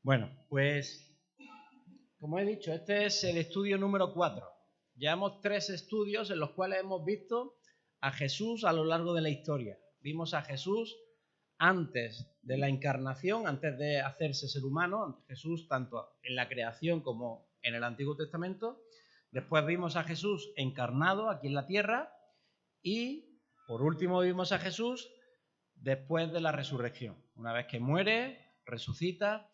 Bueno, pues como he dicho, este es el estudio número 4. Llevamos 3 estudios en los cuales hemos visto a Jesús a lo largo de la historia. Vimos a Jesús antes de la encarnación, antes de hacerse ser humano, Jesús tanto en la creación como en el Antiguo Testamento. Después vimos a Jesús encarnado aquí en la tierra y por último vimos a Jesús después de la resurrección, una vez que muere, resucita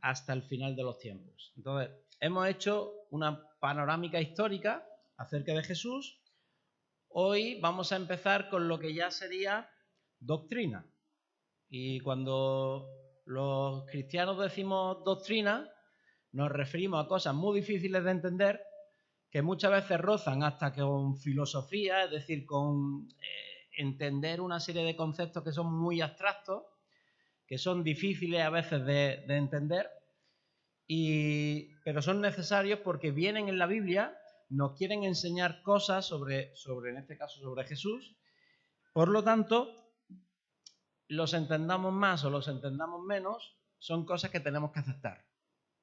hasta el final de los tiempos. Entonces, hemos hecho una panorámica histórica acerca de Jesús. Hoy vamos a empezar con lo que ya sería doctrina. Y cuando los cristianos decimos doctrina, nos referimos a cosas muy difíciles de entender, que muchas veces rozan hasta con filosofía, es decir, con entender una serie de conceptos que son muy abstractos, que son difíciles a veces de entender, pero son necesarios porque vienen en la Biblia, nos quieren enseñar cosas sobre, en este caso, sobre Jesús. Por lo tanto, los entendamos más o los entendamos menos, son cosas que tenemos que aceptar.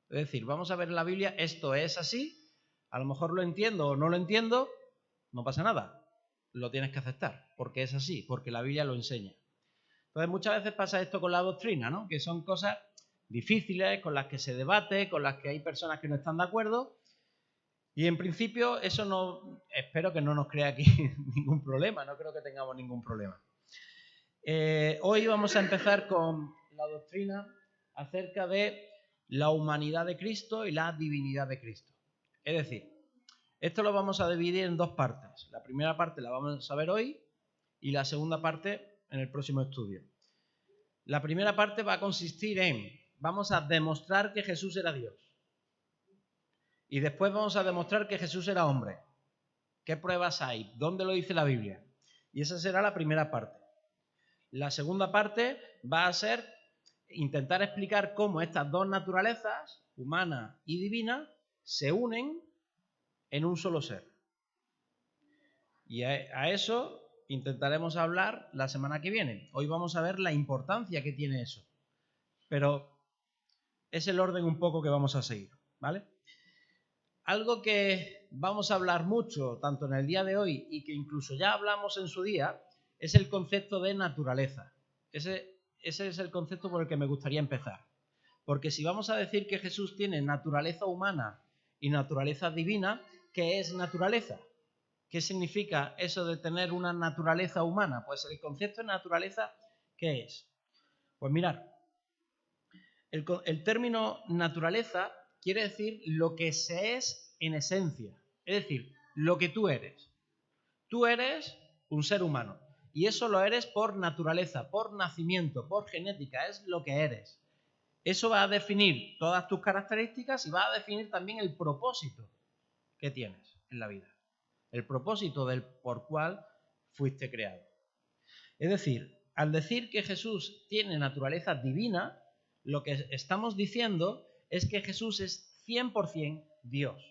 Es decir, vamos a ver en la Biblia, esto es así, a lo mejor lo entiendo o no lo entiendo, no pasa nada, lo tienes que aceptar, porque es así, porque la Biblia lo enseña. Entonces muchas veces pasa esto con la doctrina, ¿no? Que son cosas difíciles, con las que se debate, con las que hay personas que no están de acuerdo, y en principio eso no, espero que no nos crea aquí ningún problema, no creo que tengamos ningún problema. Hoy vamos a empezar con la doctrina acerca de la humanidad de Cristo y la divinidad de Cristo. Es decir, esto lo vamos a dividir en dos partes. La primera parte la vamos a ver hoy y la segunda parte en el próximo estudio. La primera parte va a consistir en, vamos a demostrar que Jesús era Dios. Y después vamos a demostrar que Jesús era hombre. ¿Qué pruebas hay? ¿Dónde lo dice la Biblia? Y esa será la primera parte. La segunda parte va a ser intentar explicar cómo estas dos naturalezas, humana y divina, se unen en un solo ser. Y a eso intentaremos hablar la semana que viene. Hoy vamos a ver la importancia que tiene eso. Pero es el orden un poco que vamos a seguir, ¿vale? Algo que vamos a hablar mucho, tanto en el día de hoy y que incluso ya hablamos en su día, es el concepto de naturaleza. Ese es el concepto por el que me gustaría empezar. Porque si vamos a decir que Jesús tiene naturaleza humana y naturaleza divina, ¿qué es naturaleza? ¿Qué significa eso de tener una naturaleza humana? Pues el concepto de naturaleza, ¿qué es? Pues mirad, el término naturaleza quiere decir lo que se es en esencia, es decir, lo que tú eres. Tú eres un ser humano y eso lo eres por naturaleza, por nacimiento, por genética, es lo que eres. Eso va a definir todas tus características y va a definir también el propósito que tienes en la vida, el propósito por cual fuiste creado. Es decir, al decir que Jesús tiene naturaleza divina, lo que estamos diciendo es que Jesús es 100% Dios,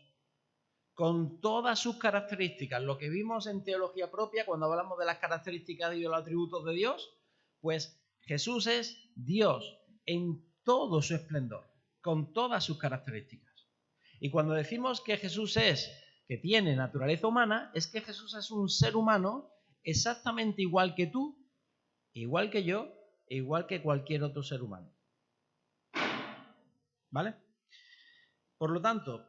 con todas sus características. Lo que vimos en teología propia cuando hablamos de las características y de los atributos de Dios, pues Jesús es Dios en todo su esplendor, con todas sus características. Y cuando decimos que Jesús que tiene naturaleza humana, es que Jesús es un ser humano exactamente igual que tú, igual que yo, e igual que cualquier otro ser humano. ¿Vale? Por lo tanto,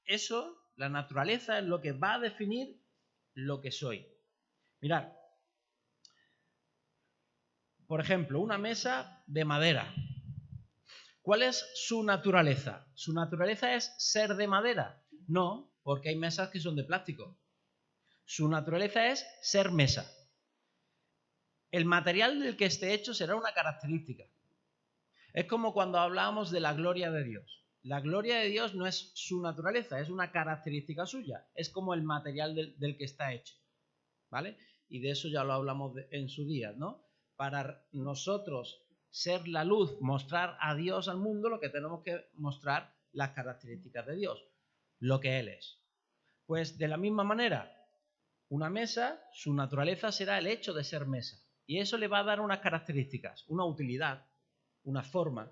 eso, la naturaleza, es lo que va a definir lo que soy. Mirad, por ejemplo, una mesa de madera. ¿Cuál es su naturaleza? ¿Su naturaleza es ser de madera? No, porque hay mesas que son de plástico. Su naturaleza es ser mesa. El material del que esté hecho será una característica. Es como cuando hablábamos de la gloria de Dios. La gloria de Dios no es su naturaleza, es una característica suya. Es como el material del que está hecho. ¿Vale? Y de eso ya lo hablamos en su día, ¿no? Para nosotros ser la luz, mostrar a Dios al mundo, lo que tenemos que mostrar las características de Dios, lo que Él es. Pues de la misma manera, una mesa, su naturaleza será el hecho de ser mesa. Y eso le va a dar unas características, una utilidad, una forma.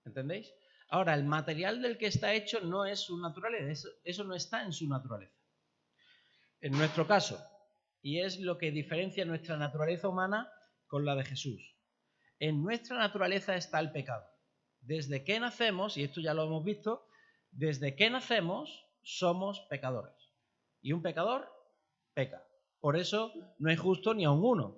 ¿Entendéis? Ahora, el material del que está hecho no es su naturaleza, eso no está en su naturaleza. En nuestro caso, y es lo que diferencia nuestra naturaleza humana con la de Jesús. En nuestra naturaleza está el pecado. Desde que nacemos, y esto ya lo hemos visto, desde que nacemos somos pecadores. Y un pecador peca. Por eso no es justo ni a un uno.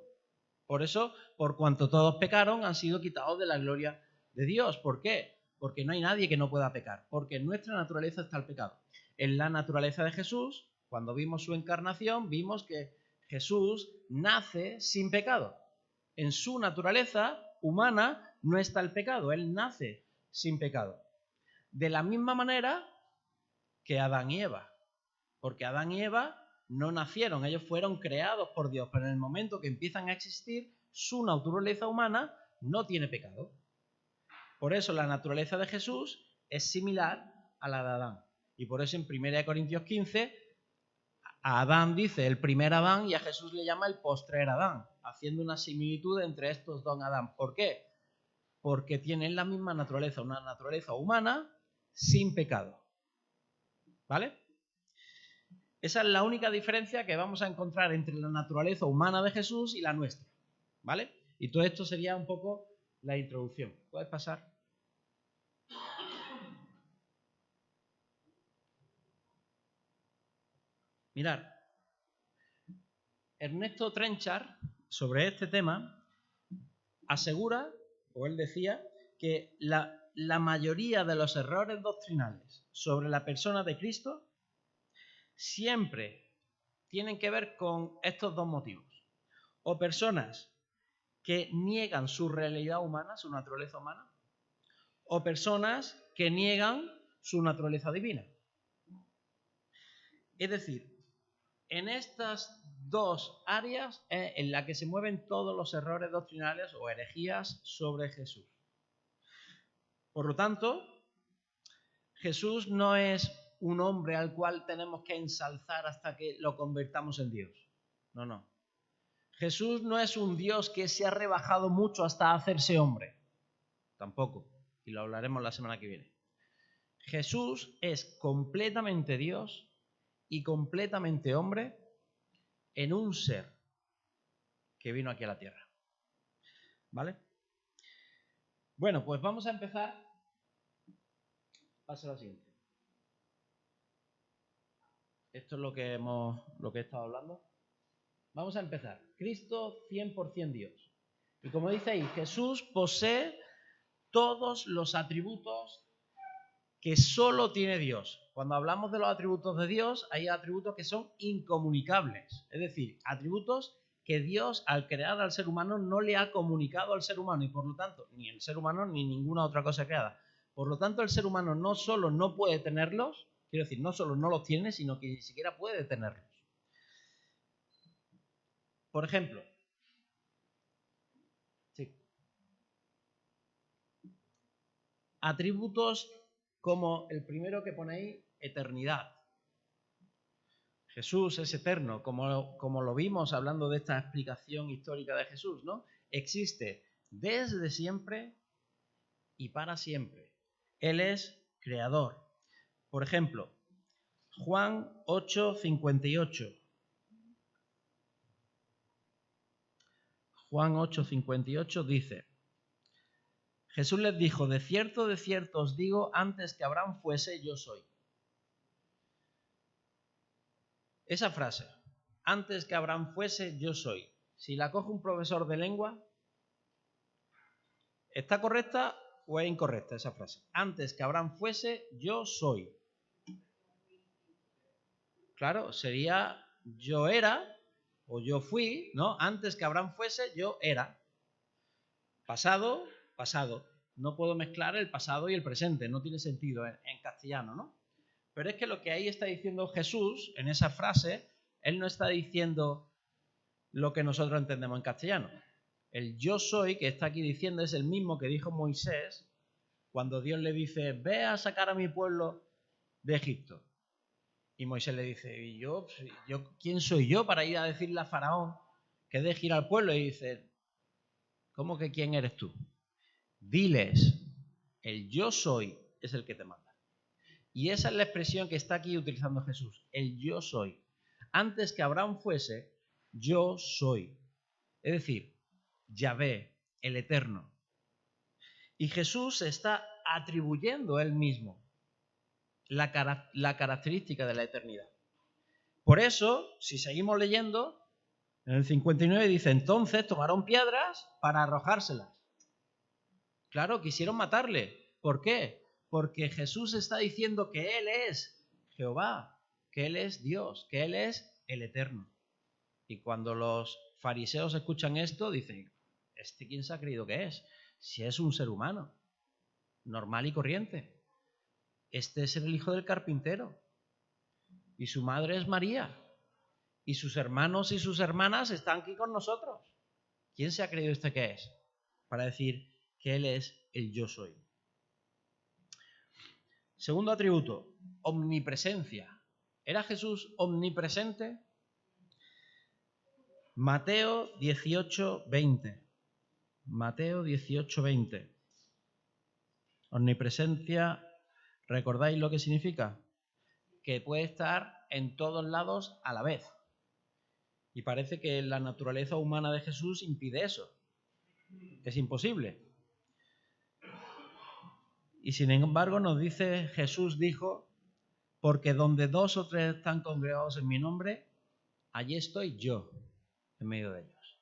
Por eso, por cuanto todos pecaron, han sido quitados de la gloria de Dios. ¿Por qué? Porque no hay nadie que no pueda pecar. Porque en nuestra naturaleza está el pecado. En la naturaleza de Jesús, cuando vimos su encarnación, vimos que Jesús nace sin pecado. En su naturaleza humana no está el pecado. Él nace sin pecado. De la misma manera que Adán y Eva. Porque Adán y Eva no nacieron, ellos fueron creados por Dios, pero en el momento que empiezan a existir, su naturaleza humana no tiene pecado. Por eso la naturaleza de Jesús es similar a la de Adán. Y por eso en 1 Corintios 15, a Adán dice el primer Adán y a Jesús le llama el postrer Adán, haciendo una similitud entre estos dos Adán. ¿Por qué? Porque tienen la misma naturaleza, una naturaleza humana sin pecado. ¿Vale? Esa es la única diferencia que vamos a encontrar entre la naturaleza humana de Jesús y la nuestra. ¿Vale? Y todo esto sería un poco la introducción. ¿Puedes pasar? Mirad, Ernesto Trenchard, sobre este tema, asegura, o él decía, que la mayoría de los errores doctrinales sobre la persona de Cristo siempre tienen que ver con estos dos motivos. O personas que niegan su realidad humana, su naturaleza humana, o personas que niegan su naturaleza divina. Es decir, en estas dos áreas en las que se mueven todos los errores doctrinales o herejías sobre Jesús. Por lo tanto, Jesús no es un hombre al cual tenemos que ensalzar hasta que lo convertamos en Dios. No, no. Jesús no es un Dios que se ha rebajado mucho hasta hacerse hombre. Tampoco. Y lo hablaremos la semana que viene. Jesús es completamente Dios y completamente hombre en un ser que vino aquí a la tierra. ¿Vale? Bueno, pues vamos a empezar. Pasa lo siguiente. Esto es lo que he estado hablando. Vamos a empezar. Cristo 100% Dios. Y como dice ahí, Jesús posee todos los atributos que solo tiene Dios. Cuando hablamos de los atributos de Dios, hay atributos que son incomunicables. Es decir, atributos que Dios, al crear al ser humano, no le ha comunicado al ser humano. Y por lo tanto, ni el ser humano ni ninguna otra cosa creada. Por lo tanto, el ser humano no solo no puede tenerlos, quiero decir, no solo no los tiene, sino que ni siquiera puede tenerlos. Por ejemplo, sí, atributos como el primero que pone ahí, eternidad. Jesús es eterno, como lo vimos hablando de esta explicación histórica de Jesús, ¿no? Existe desde siempre y para siempre. Él es creador. Por ejemplo, Juan 8:58. Juan 8:58 dice: Jesús les dijo, de cierto os digo, antes que Abraham fuese, yo soy. Esa frase, antes que Abraham fuese, yo soy. Si la coge un profesor de lengua, ¿está correcta o es incorrecta esa frase? Antes que Abraham fuese, yo soy. Claro, sería yo era o yo fui, ¿no? Antes que Abraham fuese, yo era. Pasado, pasado. No puedo mezclar el pasado y el presente, no tiene sentido en castellano, ¿no? Pero es que lo que ahí está diciendo Jesús, en esa frase, él no está diciendo lo que nosotros entendemos en castellano. El yo soy que está aquí diciendo es el mismo que dijo Moisés cuando Dios le dice, ve a sacar a mi pueblo de Egipto. Y Moisés le dice, ¿y yo quién soy yo para ir a decirle a Faraón que deje ir al pueblo? Y dice, ¿cómo que quién eres tú? Diles El yo soy es el que te manda. Y esa es la expresión que está aquí utilizando Jesús. El yo soy. Antes que Abraham fuese, yo soy. Es decir, Yahvé, el Eterno. Y Jesús está atribuyendo él mismo la característica de la eternidad. Por eso, si seguimos leyendo, en el 59 dice, entonces tomaron piedras para arrojárselas. Claro, quisieron matarle. ¿Por qué? Porque Jesús está diciendo que Él es Jehová, que Él es Dios, que Él es el Eterno. Y cuando los fariseos escuchan esto, dicen, ¿quién se ha creído que es? Si es un ser humano, normal y corriente. Este es el hijo del carpintero. Y su madre es María. Y sus hermanos y sus hermanas están aquí con nosotros. ¿Quién se ha creído que es? Para decir que Él es el yo soy. Segundo atributo, omnipresencia. ¿Era Jesús omnipresente? Mateo 18:20. Mateo 18:20. Omnipresencia, ¿recordáis lo que significa? Que puede estar en todos lados a la vez. Y parece que la naturaleza humana de Jesús impide eso. Es imposible. Y sin embargo nos dice, Jesús dijo, porque donde 2 o 3 están congregados en mi nombre, allí estoy yo en medio de ellos.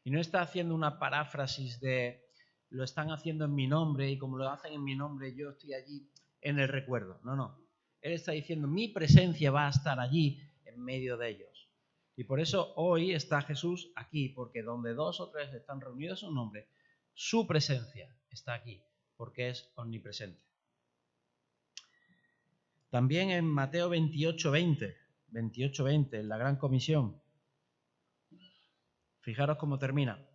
Y no está haciendo una paráfrasis de lo están haciendo en mi nombre y como lo hacen en mi nombre yo estoy allí en el recuerdo. No. Él está diciendo mi presencia va a estar allí en medio de ellos. Y por eso hoy está Jesús aquí, porque donde 2 o 3 están reunidos en su nombre, su presencia está aquí, porque es omnipresente. También en Mateo 28:20, en la Gran Comisión. Fijaros cómo termina.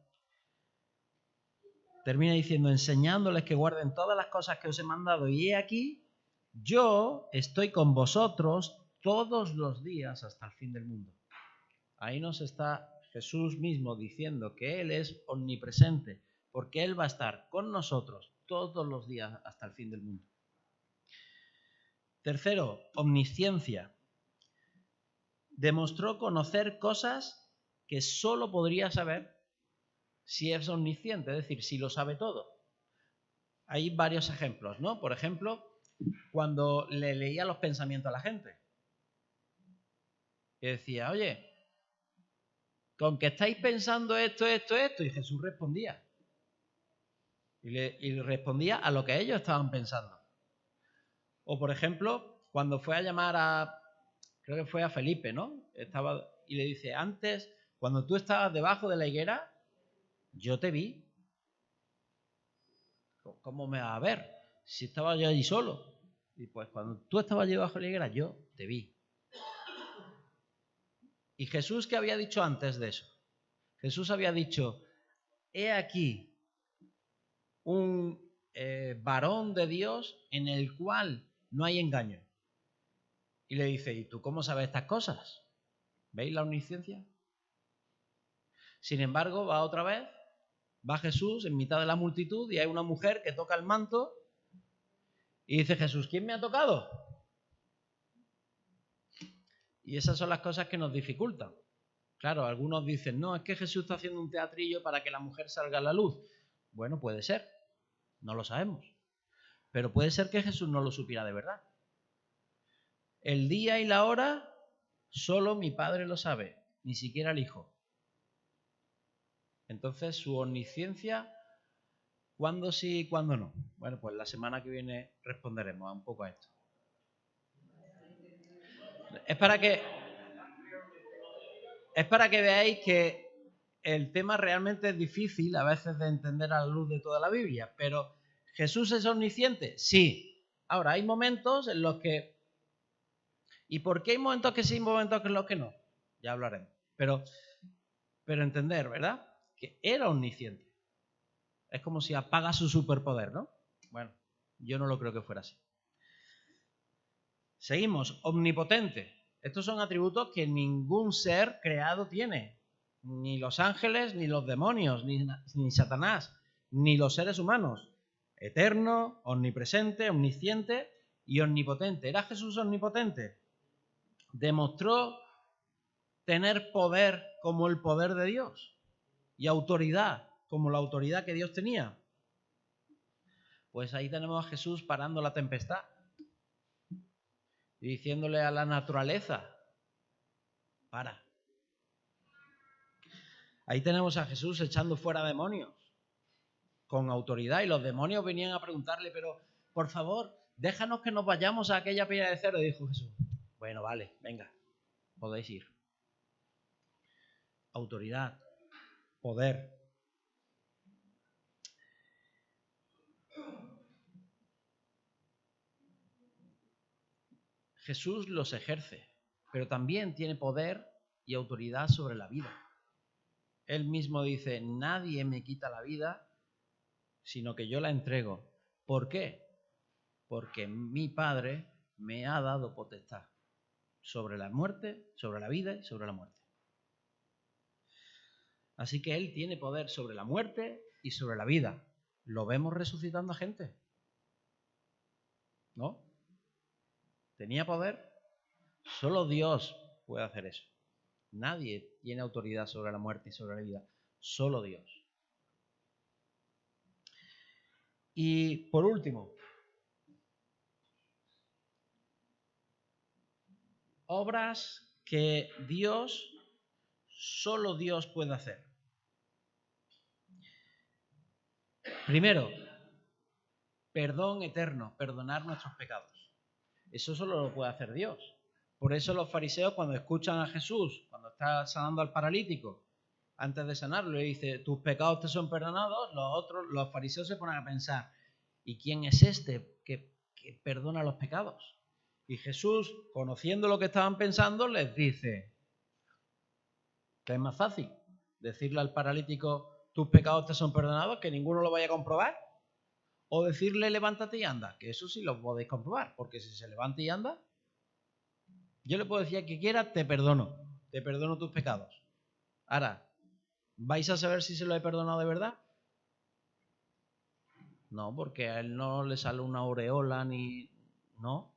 Termina diciendo, enseñándoles que guarden todas las cosas que os he mandado, y he aquí, yo estoy con vosotros todos los días hasta el fin del mundo. Ahí nos está Jesús mismo diciendo que Él es omnipresente, porque Él va a estar con nosotros todos los días hasta el fin del mundo. Tercero, omnisciencia. Demostró conocer cosas que solo podría saber si es omnisciente, es decir, si lo sabe todo. Hay varios ejemplos, ¿no? Por ejemplo, cuando le leía los pensamientos a la gente. Y decía, oye, ¿con qué estáis pensando esto? Y Jesús respondía. Y respondía a lo que ellos estaban pensando. O, por ejemplo, cuando fue a llamar creo que fue a Felipe, ¿no? Y le dice, antes, cuando tú estabas debajo de la higuera, yo te vi. ¿Cómo me va a ver? Si estaba yo allí solo. Y pues cuando tú estabas allí debajo de la higuera, yo te vi. ¿Y Jesús qué había dicho antes de eso? Jesús había dicho, he aquí un varón de Dios en el cual no hay engaño. Y le dice, ¿y tú cómo sabes estas cosas? ¿Veis la omnisciencia? Sin embargo, va Jesús en mitad de la multitud y hay una mujer que toca el manto y dice Jesús, ¿quién me ha tocado? Y esas son las cosas que nos dificultan. Claro, algunos dicen, no, es que Jesús está haciendo un teatrillo para que la mujer salga a la luz. Bueno, puede ser, no lo sabemos. Pero puede ser que Jesús no lo supiera de verdad. El día y la hora, solo mi Padre lo sabe, ni siquiera el Hijo. Entonces, su omnisciencia, ¿cuándo sí y cuándo no? Bueno, pues la semana que viene responderemos un poco a esto. Es para que veáis que el tema realmente es difícil a veces de entender a la luz de toda la Biblia, pero ¿Jesús es omnisciente? Sí. Ahora, hay momentos en los que... ¿Y por qué hay momentos que sí y momentos en los que no? Ya hablaremos. Pero entender, ¿verdad? Que era omnisciente. Es como si apaga su superpoder, ¿no? Bueno, yo no lo creo que fuera así. Seguimos, omnipotente. Estos son atributos que ningún ser creado tiene. Ni los ángeles, ni los demonios, ni Satanás, ni los seres humanos. eterno, omnipresente, omnisciente y omnipotente. ¿Era Jesús omnipotente? ¿Demostró tener poder como el poder de Dios y autoridad como la autoridad que Dios tenía? Pues ahí tenemos a Jesús parando la tempestad y diciéndole a la naturaleza, para. Ahí tenemos a Jesús echando fuera demonios con autoridad, y los demonios venían a preguntarle, pero por favor, déjanos que nos vayamos a aquella piedra de cero. Y dijo Jesús, bueno, vale, venga, podéis ir. Autoridad, poder. Jesús los ejerce, pero también tiene poder y autoridad sobre la vida. Él mismo dice, nadie me quita la vida, sino que yo la entrego. ¿Por qué? Porque mi Padre me ha dado potestad sobre la muerte, sobre la vida y sobre la muerte. Así que Él tiene poder sobre la muerte y sobre la vida. ¿Lo vemos resucitando a gente? ¿No? ¿Tenía poder? Solo Dios puede hacer eso. Nadie tiene autoridad sobre la muerte y sobre la vida. Solo Dios. Y por último, obras que solo Dios puede hacer. Primero, perdón eterno, perdonar nuestros pecados. Eso solo lo puede hacer Dios. Por eso los fariseos, cuando escuchan a Jesús, cuando está sanando al paralítico, antes de sanarlo, le dice, tus pecados te son perdonados, los fariseos se ponen a pensar, ¿y quién es este que perdona los pecados? Y Jesús, conociendo lo que estaban pensando, les dice, ¿qué es más fácil? ¿Decirle al paralítico, tus pecados te son perdonados, que ninguno lo vaya a comprobar? ¿O decirle, levántate y anda? Que eso sí lo podéis comprobar, porque si se levanta y anda, yo le puedo decir a quien quiera, te perdono tus pecados. Ahora, ¿vais a saber si se lo he perdonado de verdad? No, porque a él no le sale una aureola ni... No.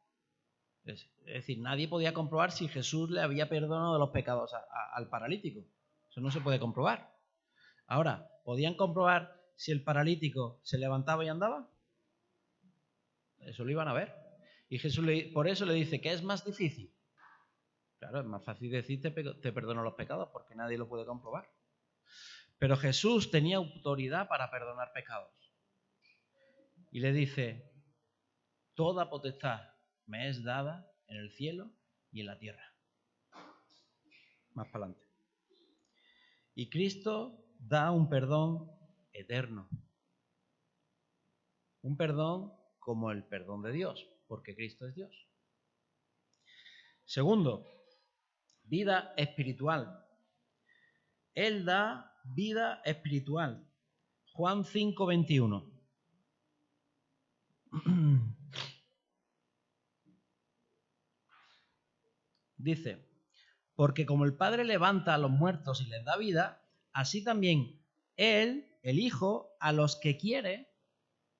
Es decir, nadie podía comprobar si Jesús le había perdonado los pecados al paralítico. Eso no se puede comprobar. Ahora, ¿podían comprobar si el paralítico se levantaba y andaba? Eso lo iban a ver. Y Jesús por eso le dice que es más difícil. Claro, es más fácil decir te perdono los pecados porque nadie lo puede comprobar. Pero Jesús tenía autoridad para perdonar pecados. Y le dice, toda potestad me es dada en el cielo y en la tierra. Más para adelante. Y Cristo da un perdón eterno. Un perdón como el perdón de Dios, porque Cristo es Dios. Segundo, vida espiritual. Él da vida espiritual. Juan 5:21. Dice, porque como el Padre levanta a los muertos y les da vida, así también Él, el Hijo, a los que quiere,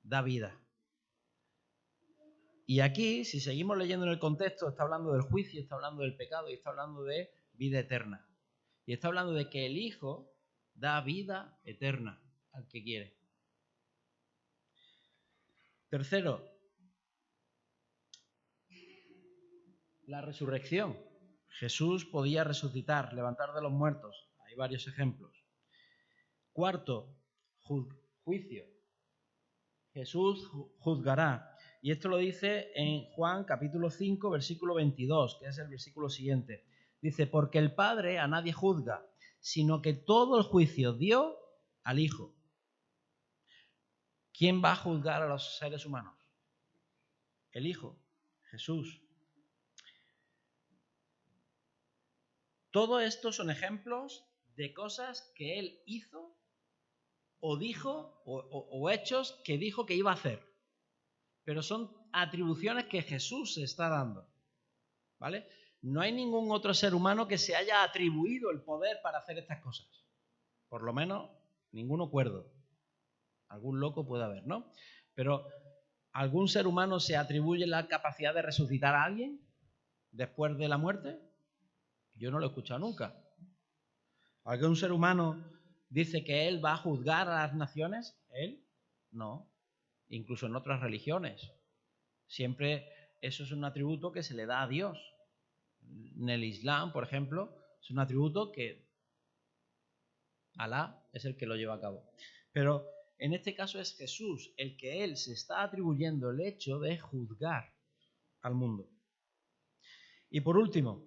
da vida. Y aquí, si seguimos leyendo en el contexto, está hablando del juicio, está hablando del pecado y está hablando de vida eterna. Y está hablando de que el Hijo da vida eterna al que quiere. Tercero, la resurrección. Jesús podía resucitar, levantar de los muertos. Hay varios ejemplos. Cuarto, juicio. Jesús juzgará. Y esto lo dice en Juan capítulo 5, versículo 22, que es el versículo siguiente. Dice, porque el Padre a nadie juzga, sino que todo el juicio dio al Hijo. ¿Quién va a juzgar a los seres humanos? El Hijo, Jesús. Todo esto son ejemplos de cosas que Él hizo o dijo o hechos que dijo que iba a hacer. Pero son atribuciones que Jesús se está dando. ¿Vale? No hay ningún otro ser humano que se haya atribuido el poder para hacer estas cosas. Por lo menos ninguno cuerdo. Algún loco puede haber, ¿no? Pero ¿algún ser humano se atribuye la capacidad de resucitar a alguien después de la muerte? Yo no lo he escuchado nunca. ¿Algún ser humano dice que él va a juzgar a las naciones? Él no. Incluso en otras religiones. Siempre eso es un atributo que se le da a Dios. En el Islam, por ejemplo, es un atributo que Alá es el que lo lleva a cabo. Pero en este caso es Jesús el que él se está atribuyendo el hecho de juzgar al mundo. Y por último,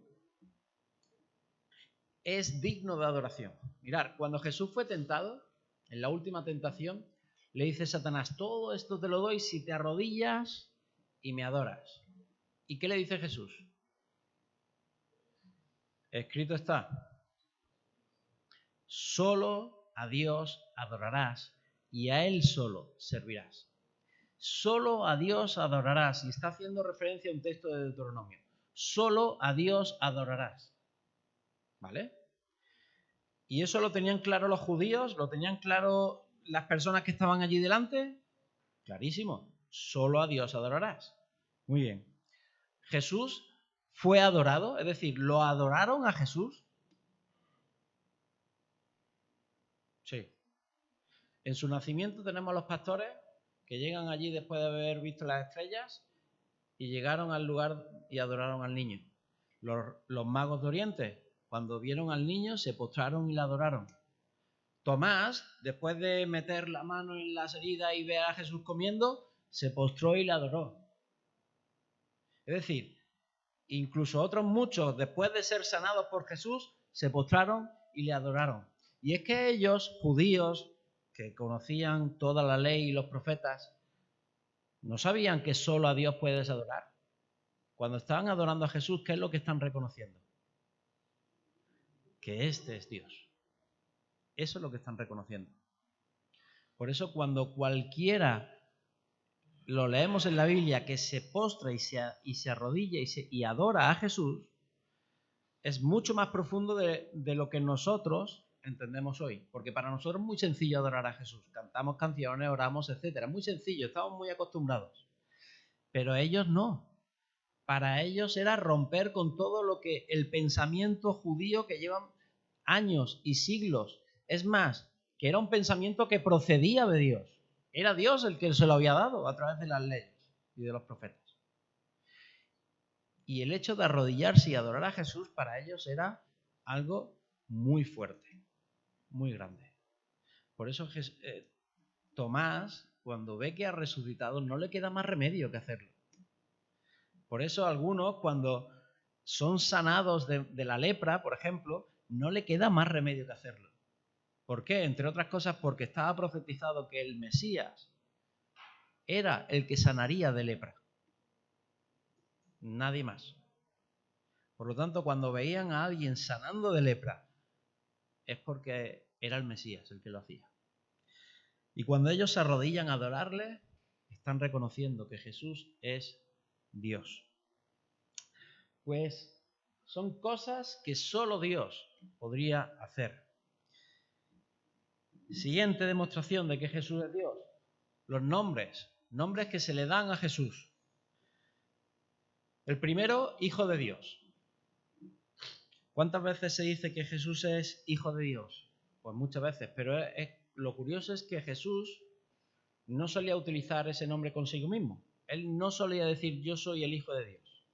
es digno de adoración. Mirad, cuando Jesús fue tentado, en la última tentación, le dice Satanás, todo esto te lo doy si te arrodillas y me adoras. ¿Y qué le dice Jesús? Escrito está, solo a Dios adorarás y a Él solo servirás. Solo a Dios adorarás. Y está haciendo referencia a un texto de Deuteronomio. Solo a Dios adorarás. ¿Vale? ¿Y eso lo tenían claro los judíos? ¿Lo tenían claro las personas que estaban allí delante? Clarísimo. Solo a Dios adorarás. Muy bien. ¿Jesús fue adorado? Es decir, ¿lo adoraron a Jesús? Sí. En su nacimiento tenemos los pastores que llegan allí después de haber visto las estrellas y llegaron al lugar y adoraron al niño. Los magos de Oriente, cuando vieron al niño, se postraron y le adoraron. Tomás, después de meter la mano en las heridas y ver a Jesús comiendo, se postró y le adoró. Es decir, incluso otros muchos, después de ser sanados por Jesús, se postraron y le adoraron. Y es que ellos, judíos, que conocían toda la ley y los profetas, ¿no sabían que solo a Dios puedes adorar? Cuando estaban adorando a Jesús, ¿qué es lo que están reconociendo? Que este es Dios. Eso es lo que están reconociendo. Por eso cuando cualquiera, lo leemos en la Biblia, que se postra y se arrodilla y adora a Jesús, es mucho más profundo de lo que nosotros entendemos hoy. Porque para nosotros es muy sencillo adorar a Jesús. Cantamos canciones, oramos, etc. Es muy sencillo, estamos muy acostumbrados. Pero ellos no. Para ellos era romper con todo lo que el pensamiento judío que llevan años y siglos. Es más, que era un pensamiento que procedía de Dios. Era Dios el que se lo había dado a través de las leyes y de los profetas. Y el hecho de arrodillarse y adorar a Jesús para ellos era algo muy fuerte, muy grande. Por eso Tomás, cuando ve que ha resucitado, no le queda más remedio que hacerlo. Por eso algunos, cuando son sanados de la lepra, por ejemplo, no le queda más remedio que hacerlo. ¿Por qué? Entre otras cosas porque estaba profetizado que el Mesías era el que sanaría de lepra. Nadie más. Por lo tanto, cuando veían a alguien sanando de lepra, es porque era el Mesías el que lo hacía. Y cuando ellos se arrodillan a adorarle, están reconociendo que Jesús es Dios. Pues son cosas que solo Dios podría hacer. Siguiente demostración de que Jesús es Dios. Los nombres que se le dan a Jesús. El primero, Hijo de Dios. ¿Cuántas veces se dice que Jesús es Hijo de Dios? Pues muchas veces, pero lo curioso es que Jesús no solía utilizar ese nombre consigo mismo. Él no solía decir yo soy el Hijo de Dios.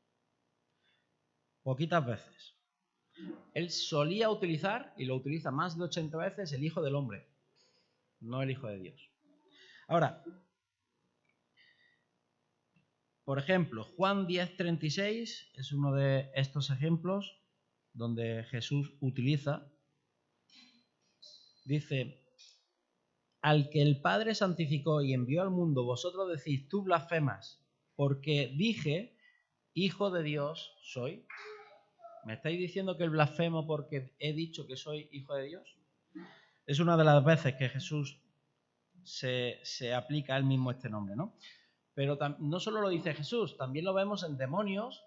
Poquitas veces. Él solía utilizar, y lo utiliza más de 80 veces, el Hijo del Hombre, no el Hijo de Dios. Ahora, por ejemplo, Juan 10:36 es uno de estos ejemplos donde Jesús utiliza, dice, al que el Padre santificó y envió al mundo, vosotros decís, tú blasfemas, porque dije, Hijo de Dios soy. ¿Me estáis diciendo que el blasfemo porque he dicho que soy Hijo de Dios? Es una de las veces que Jesús se aplica a él mismo este nombre, ¿no? Pero no solo lo dice Jesús, también lo vemos en demonios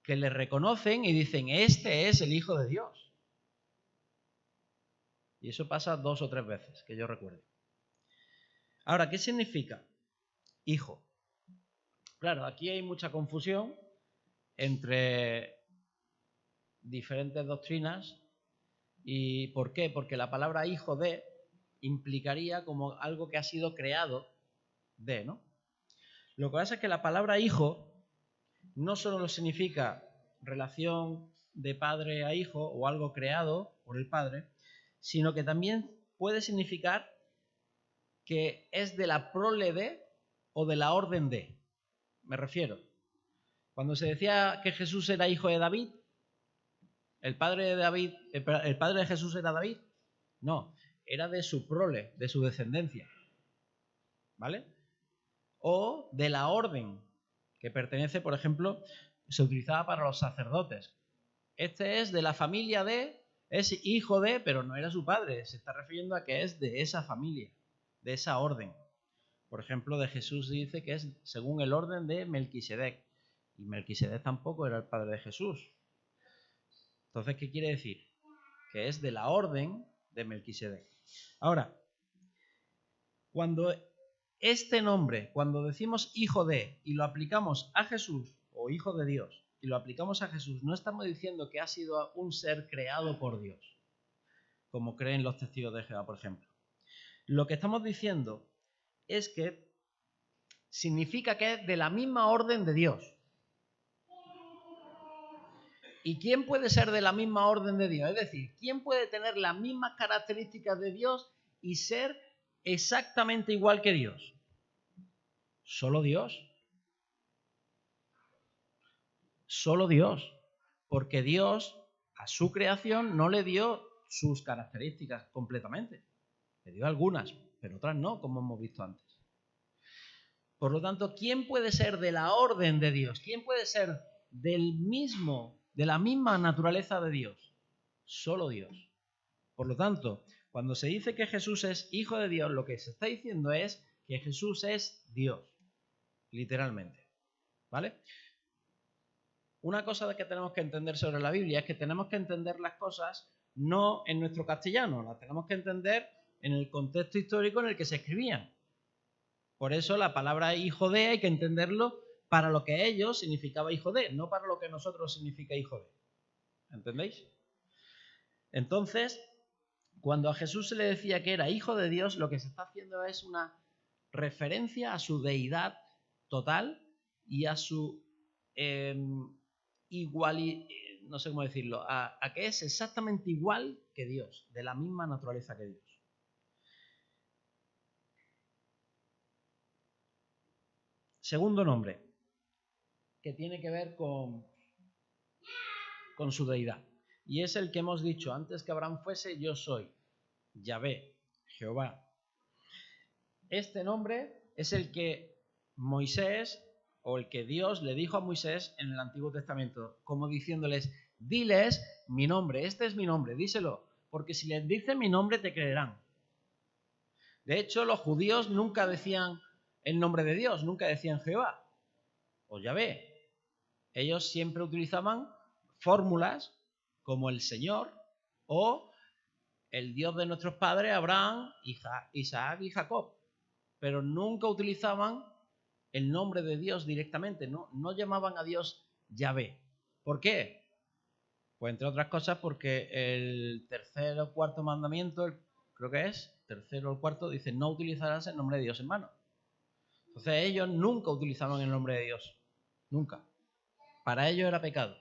que le reconocen y dicen, este es el Hijo de Dios. Y eso pasa 2 o 3 veces, que yo recuerdo. Ahora, ¿qué significa? hijo. Claro, aquí hay mucha confusión entre diferentes doctrinas. ¿Y por qué? Porque la palabra hijo de implicaría como algo que ha sido creado de, ¿no? Lo que pasa es que la palabra hijo no solo significa relación de padre a hijo o algo creado por el padre, sino que también puede significar que es de la prole de o de la orden de. Me refiero. Cuando se decía que Jesús era hijo de David, el padre de David, el padre de Jesús era David. No, era de su prole, de su descendencia. ¿Vale? O de la orden que pertenece, por ejemplo, se utilizaba para los sacerdotes. Este es de la familia de, es hijo de, pero no era su padre. Se está refiriendo a que es de esa familia, de esa orden. Por ejemplo, de Jesús dice que es según el orden de Melquisedec. Y Melquisedec tampoco era el padre de Jesús. Entonces, ¿qué quiere decir? Que es de la orden de Melquisedec. Ahora, cuando este nombre, cuando decimos hijo de y lo aplicamos a Jesús o hijo de Dios y lo aplicamos a Jesús, no estamos diciendo que ha sido un ser creado por Dios, como creen los testigos de Jehová, por ejemplo. Lo que estamos diciendo es que significa que es de la misma orden de Dios. ¿Y quién puede ser de la misma orden de Dios? Es decir, ¿quién puede tener las mismas características de Dios y ser exactamente igual que Dios? Solo Dios. Solo Dios. Porque Dios a su creación no le dio sus características completamente. Le dio algunas, pero otras no, como hemos visto antes. Por lo tanto, ¿quién puede ser de la orden de Dios? ¿Quién puede ser de la misma naturaleza de Dios? Solo Dios. Por lo tanto, cuando se dice que Jesús es hijo de Dios, lo que se está diciendo es que Jesús es Dios, literalmente. ¿Vale? Una cosa que tenemos que entender sobre la Biblia es que tenemos que entender las cosas no en nuestro castellano, las tenemos que entender en el contexto histórico en el que se escribían. Por eso la palabra hijo de hay que entenderlo para lo que ellos significaba hijo de, no para lo que nosotros significa hijo de. ¿Entendéis? Entonces, cuando a Jesús se le decía que era hijo de Dios, lo que se está haciendo es una referencia a su deidad total y a su no sé cómo decirlo, a que es exactamente igual que Dios, de la misma naturaleza que Dios. Segundo nombre, que tiene que ver con su deidad. Y es el que hemos dicho, antes que Abraham fuese, yo soy, Yahvé, Jehová. Este nombre es el que Moisés, o el que Dios le dijo a Moisés en el Antiguo Testamento, como diciéndoles, diles mi nombre, este es mi nombre, díselo, porque si les dices mi nombre te creerán. De hecho, los judíos nunca decían el nombre de Dios, nunca decían Jehová o Yahvé. Ellos siempre utilizaban fórmulas como el Señor o el Dios de nuestros padres, Abraham, Isaac y Jacob. Pero nunca utilizaban el nombre de Dios directamente, no llamaban a Dios Yahvé. ¿Por qué? Pues entre otras cosas porque el tercer o cuarto mandamiento, creo que es, tercero o cuarto, dice no utilizarás el nombre de Dios en vano. Entonces ellos nunca utilizaban el nombre de Dios, nunca. Para ellos era pecado.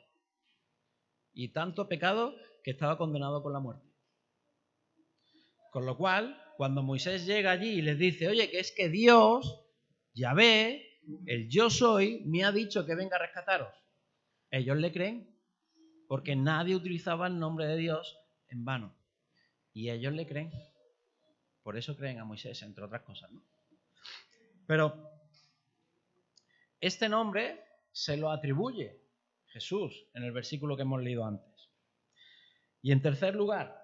Y tanto pecado que estaba condenado con la muerte. Con lo cual, cuando Moisés llega allí y les dice, oye, que es que Dios, Yahvé, el yo soy, me ha dicho que venga a rescataros. Ellos le creen porque nadie utilizaba el nombre de Dios en vano. Y ellos le creen. Por eso creen a Moisés, entre otras cosas, ¿no? Pero este nombre se lo atribuye Jesús en el versículo que hemos leído antes. Y en tercer lugar,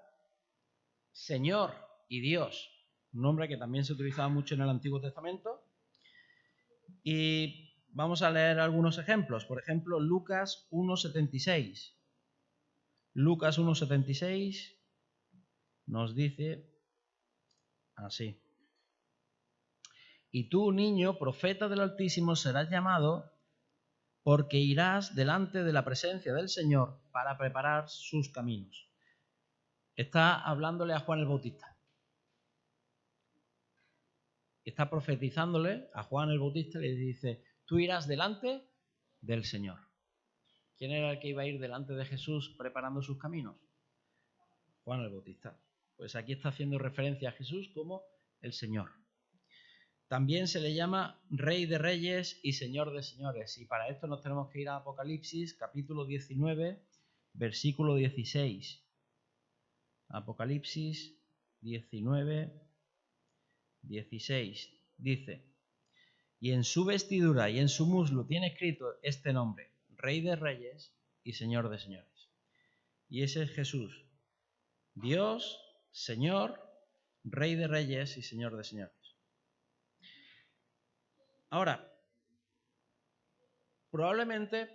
Señor y Dios, un nombre que también se utilizaba mucho en el Antiguo Testamento. Y vamos a leer algunos ejemplos. Por ejemplo, Lucas 1:76. Lucas 1:76 nos dice así. Y tú, niño, profeta del Altísimo, serás llamado, porque irás delante de la presencia del Señor para preparar sus caminos. Está hablándole a Juan el Bautista. Está profetizándole a Juan el Bautista y le dice, tú irás delante del Señor. ¿Quién era el que iba a ir delante de Jesús preparando sus caminos? Juan el Bautista. Pues aquí está haciendo referencia a Jesús como el Señor. También se le llama Rey de Reyes y Señor de Señores. Y para esto nos tenemos que ir a Apocalipsis, capítulo 19, versículo 16. Apocalipsis 19, 16. Dice, y en su vestidura y en su muslo tiene escrito este nombre, Rey de Reyes y Señor de Señores. Y ese es Jesús, Dios, Señor, Rey de Reyes y Señor de Señores. Ahora, probablemente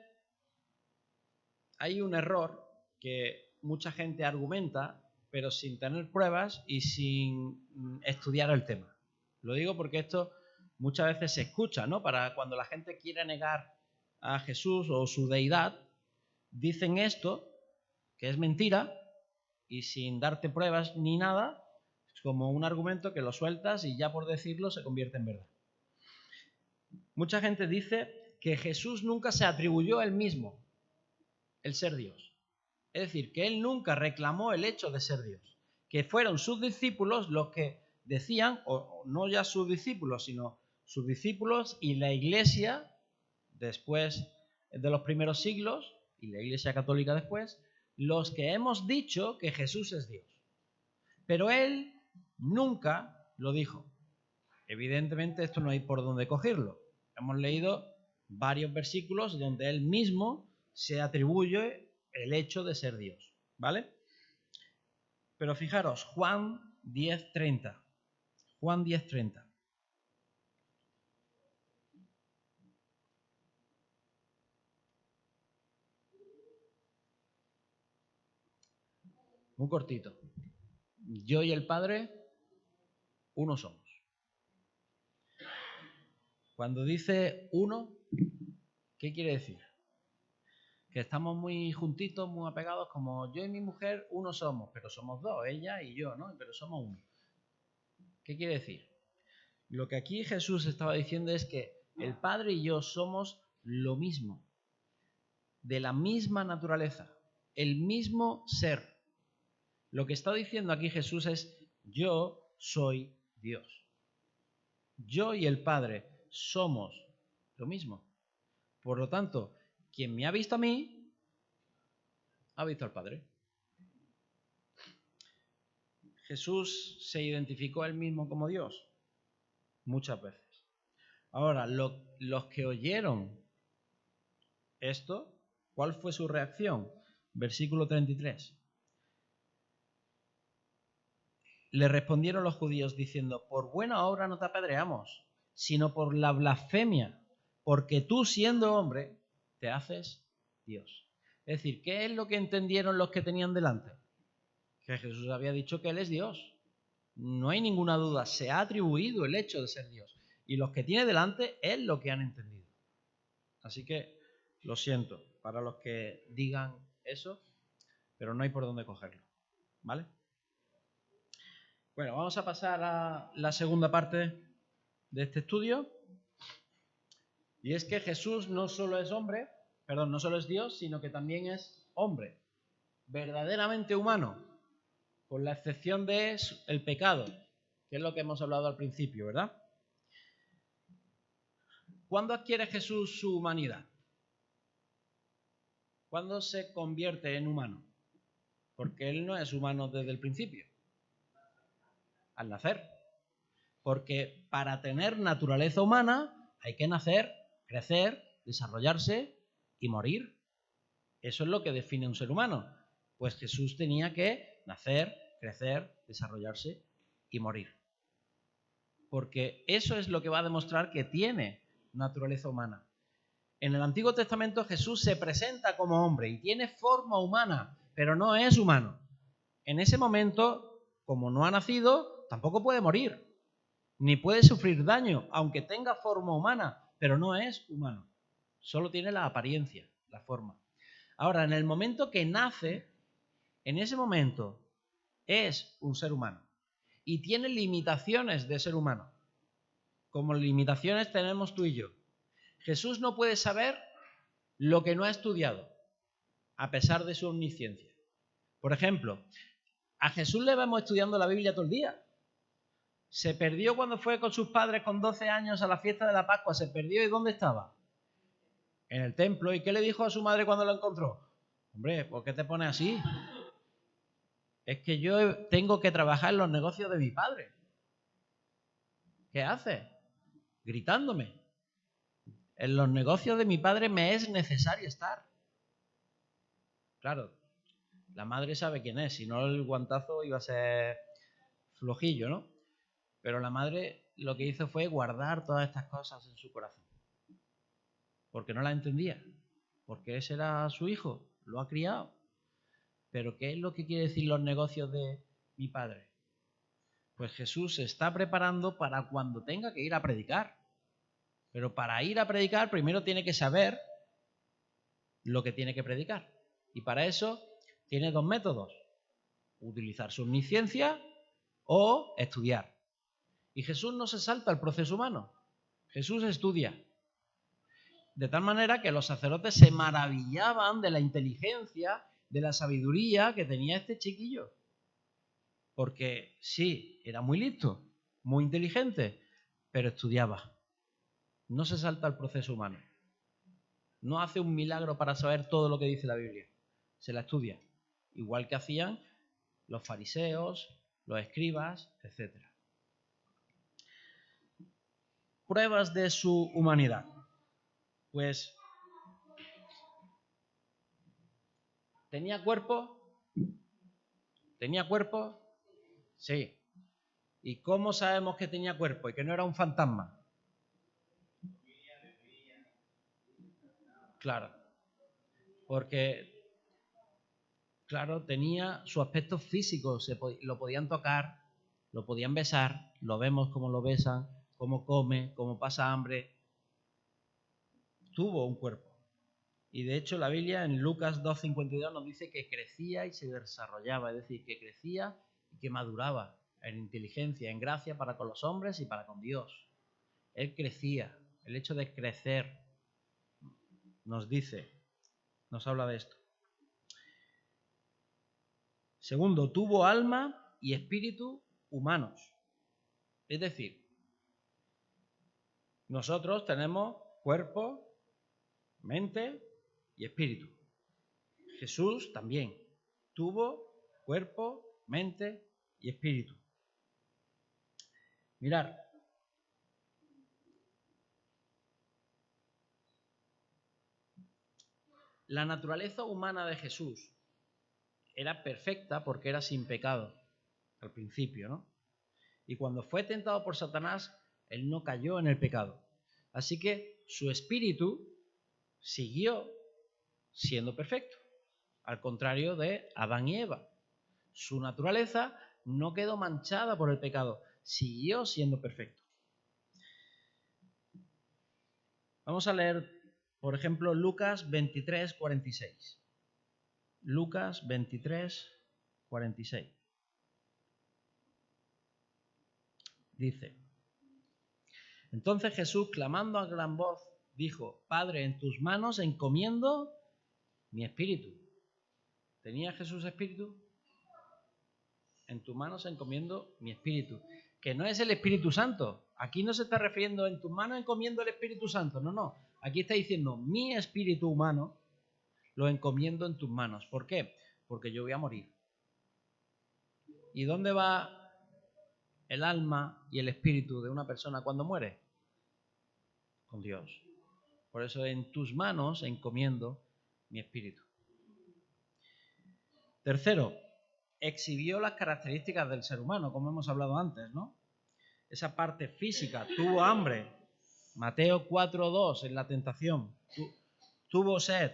hay un error que mucha gente argumenta, pero sin tener pruebas y sin estudiar el tema. Lo digo porque esto muchas veces se escucha, ¿no? Para cuando la gente quiere negar a Jesús o su deidad, dicen esto, que es mentira, y sin darte pruebas ni nada, es como un argumento que lo sueltas y ya por decirlo se convierte en verdad. Mucha gente dice que Jesús nunca se atribuyó a él mismo el ser Dios. Es decir, que él nunca reclamó el hecho de ser Dios. Que fueron sus discípulos los que decían, o no ya sus discípulos, sino sus discípulos y la Iglesia, después de los primeros siglos, y la Iglesia católica después, los que hemos dicho que Jesús es Dios. Pero él nunca lo dijo. Evidentemente esto no hay por dónde cogerlo. Hemos leído varios versículos donde él mismo se atribuye el hecho de ser Dios, ¿vale? Pero fijaros, Juan 10:30. Juan 10:30. Muy cortito. Yo y el Padre, uno somos. Cuando dice uno, ¿qué quiere decir? Que estamos muy juntitos, muy apegados, como yo y mi mujer, uno somos, pero somos dos, ella y yo, ¿no? Pero somos uno. ¿Qué quiere decir? Lo que aquí Jesús estaba diciendo es que el Padre y yo somos lo mismo, de la misma naturaleza, el mismo ser. Lo que está diciendo aquí Jesús es, yo soy Dios. Yo y el Padre somos lo mismo. Por lo tanto, quien me ha visto a mí, ha visto al Padre. Jesús se identificó a él mismo como Dios muchas veces. Ahora, los que oyeron esto, ¿cuál fue su reacción? Versículo 33. Le respondieron los judíos diciendo, por buena obra no te apedreamos, sino por la blasfemia, porque tú siendo hombre, te haces Dios. Es decir, ¿qué es lo que entendieron los que tenían delante? Que Jesús había dicho que Él es Dios. No hay ninguna duda, se ha atribuido el hecho de ser Dios. Y los que tiene delante es lo que han entendido. Así que lo siento para los que digan eso, pero no hay por dónde cogerlo. ¿Vale? Bueno, vamos a pasar a la segunda parte de este estudio. Y es que Jesús no solo es no solo es Dios, sino que también es hombre, verdaderamente humano, con la excepción de el pecado, que es lo que hemos hablado al principio, ¿verdad? ¿Cuándo adquiere Jesús su humanidad? ¿Cuándo se convierte en humano? Porque Él no es humano desde el principio. Al nacer. Porque para tener naturaleza humana hay que nacer, crecer, desarrollarse y morir. Eso es lo que define un ser humano. Pues Jesús tenía que nacer, crecer, desarrollarse y morir. Porque eso es lo que va a demostrar que tiene naturaleza humana. En el Antiguo Testamento Jesús se presenta como hombre y tiene forma humana, pero no es humano. En ese momento, como no ha nacido, tampoco puede morir. ni puede sufrir daño, aunque tenga forma humana, pero no es humano. Solo tiene la apariencia, la forma. Ahora, en el momento que nace, en ese momento es un ser humano y tiene limitaciones de ser humano, como limitaciones tenemos tú y yo. Jesús no puede saber lo que no ha estudiado, a pesar de su omnisciencia. Por ejemplo, a Jesús le vemos estudiando la Biblia todo el día. Se perdió cuando fue con sus padres con 12 años a la fiesta de la Pascua. Se perdió, ¿y dónde estaba? En el templo. ¿Y qué le dijo a su madre cuando lo encontró? Hombre, ¿por qué te pones así? Es que yo tengo que trabajar en los negocios de mi padre. ¿Qué hace? Gritándome. En los negocios de mi padre me es necesario estar. Claro, la madre sabe quién es, si no el guantazo iba a ser flojillo, ¿no? Pero la madre lo que hizo fue guardar todas estas cosas en su corazón. Porque no las entendía. Porque ese era su hijo, lo ha criado. Pero ¿qué es lo que quiere decir los negocios de mi padre? Pues Jesús se está preparando para cuando tenga que ir a predicar. Pero para ir a predicar primero tiene que saber lo que tiene que predicar. Y para eso tiene dos métodos. Utilizar su omnisciencia o estudiar. Y Jesús no se salta el proceso humano. Jesús estudia. De tal manera que los sacerdotes se maravillaban de la inteligencia, de la sabiduría que tenía este chiquillo. Porque sí, era muy listo, muy inteligente, pero estudiaba. No se salta el proceso humano. No hace un milagro para saber todo lo que dice la Biblia. Se la estudia. Igual que hacían los fariseos, los escribas, etc. Pruebas de su humanidad. Pues, ¿tenía cuerpo? ¿Tenía cuerpo? Sí. ¿Y cómo sabemos que tenía cuerpo y que no era un fantasma? Claro. Porque, claro, tenía su aspecto físico, lo podían tocar, lo podían besar, lo vemos cómo lo besan, cómo come, cómo pasa hambre. Tuvo un cuerpo. Y de hecho la Biblia en Lucas 2:52 nos dice que crecía y se desarrollaba, es decir, que crecía y que maduraba en inteligencia, en gracia para con los hombres y para con Dios. Él crecía. El hecho de crecer nos dice, nos habla de esto. Segundo, tuvo alma y espíritu humanos. Es decir, nosotros tenemos cuerpo, mente y espíritu. Jesús también tuvo cuerpo, mente y espíritu. Mirad, la naturaleza humana de Jesús era perfecta porque era sin pecado al principio, ¿no? Y cuando fue tentado por Satanás, él no cayó en el pecado. Así que su espíritu siguió siendo perfecto, al contrario de Adán y Eva. Su naturaleza no quedó manchada por el pecado, siguió siendo perfecto. Vamos a leer, por ejemplo, Lucas 23:46. Lucas 23:46. Dice: entonces Jesús, clamando a gran voz, dijo: Padre, en tus manos encomiendo mi espíritu. ¿Tenía Jesús espíritu? En tus manos encomiendo mi espíritu. Que no es el Espíritu Santo. Aquí no se está refiriendo en tus manos encomiendo el Espíritu Santo. No. Aquí está diciendo mi espíritu humano lo encomiendo en tus manos. ¿Por qué? Porque yo voy a morir. ¿Y dónde va el alma y el espíritu de una persona cuando muere? Con Dios. Por eso en tus manos encomiendo mi espíritu. Tercero, exhibió las características del ser humano, como hemos hablado antes, ¿no? Esa parte física, tuvo hambre. Mateo 4:2 en la tentación. Tuvo sed